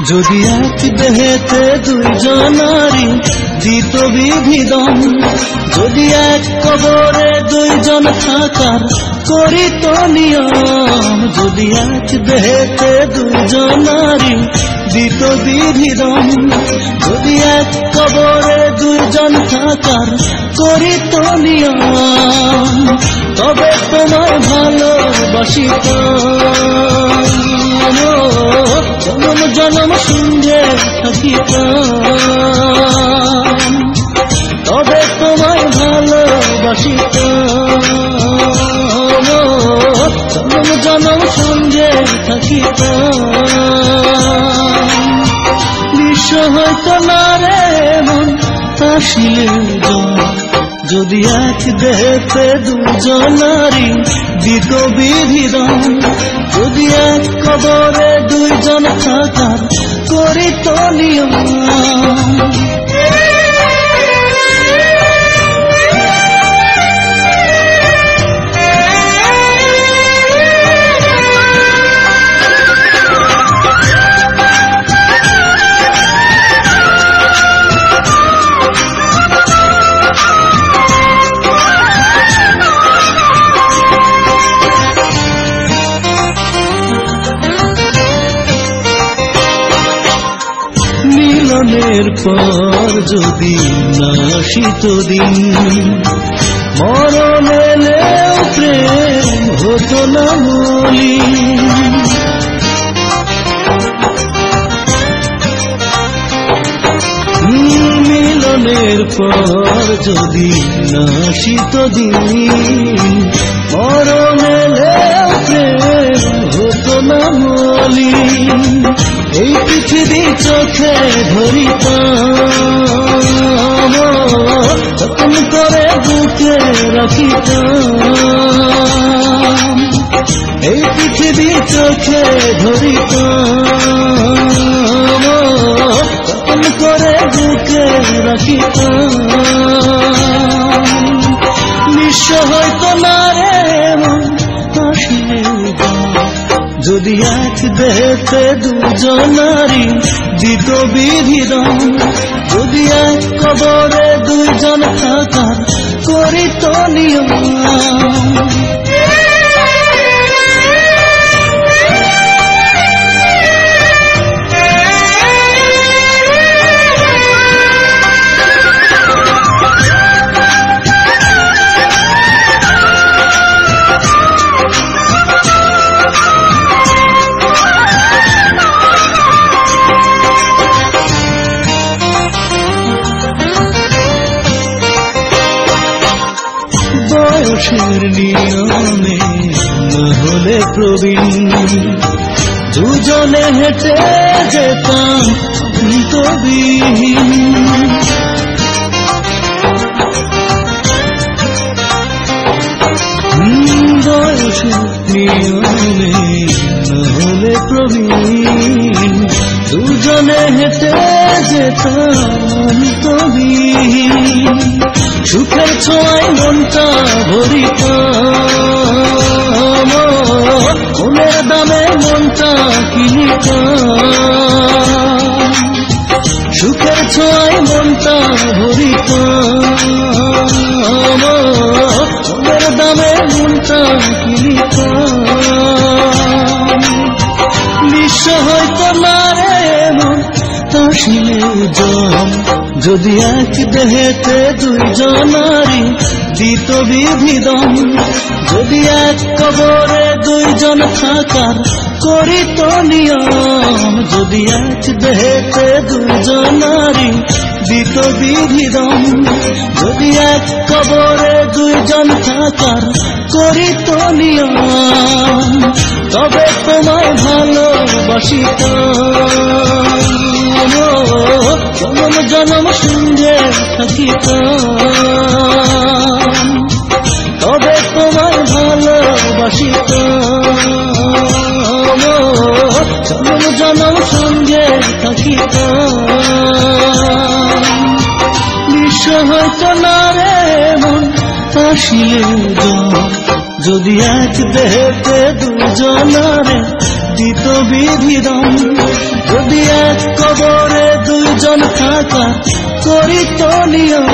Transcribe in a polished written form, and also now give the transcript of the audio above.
যদি এক দেহেতে দুইজনারি দিত বিধিদম, যদি এক কবরে দুইজন থাকার করিত নিয়ম, যদি এক দেহেতে দুইজনারি দিত বিধিদম, যদি এক কবরে দুইজন থাকার করিত নিয়ম, তবে তোমায় ভালোবাসিতাম, জনম জনম সঙ্গে থাকিতাম, তবে তোমায় ভালোবাসিতাম, জনম জনম সঙ্গে থাকিতাম। বিশ্ব হয়তো না রে মন আসিলে যদি এক দেহেতে দুজনারি দিত বিধিদম, যদি এক কবরে দুইজন থাকার করিত নিয়ম। মিলনের পর যদি না আসিত দিন, মরণ এলেও প্রেম হতো না মলিন। মিলনের পর যদি না আসিত দিন, মরণ এলেও প্রেম হতো না মলিন। এই পৃথিবী চোখে ধরিতাম, যতন করে বুকে রাখিতাম, এই পৃথিবী চোখে ধরিতাম, যতন করে বুকে রাখিতাম। নিঃস্ব হয়তো না রে মন আসিলে যদি এক দেহেতে দুজনারি দিত বিধিদম, যদি এক কবরে দুইজন থাকার করিত নিয়ম। বয়সের নিয়মে না হলে প্রবীণ, দুজনে হেঁটে যেতাম অন্তবিহীন। বয়সের নিয়মে না হলে প্রবীণ, দুজনে হেঁটে যেতাম অন্তবিহীন। সুখের ছোঁয়ায় মনটা ভরিতাম, মনের দামে মনটা কিনিতাম। সুখের ছোঁয়ায় মনটা ভরিতাম, মনের দামে মনটা কিনিতাম। বিশ্ব হয়তো না রে মন আসিলে জম, যদি এক দেহেতে দুইজনারি দিত বিধিদম, যদি এক কবরে দুইজন থাকার করিত নিয়ম, যদি এক দেহেতে দুইজনারি দিত বিধিদম, যদি এক কবরে দুইজন থাকার করিত নিয়ম, তবে তোমায় ভালোবাসিতাম, জনম জনম সঙ্গে থাকিতাম, তবে তোমায় ভালোবাসিতাম, জনম জনম সঙ্গে থাকিতাম। বিশ্ব হয়তো না রে মন আসিলে যদি এক দেহেতে দুজনারে দিত বিধিদম যদি এক কবরে দুইজন থাকা করিত নিয়ম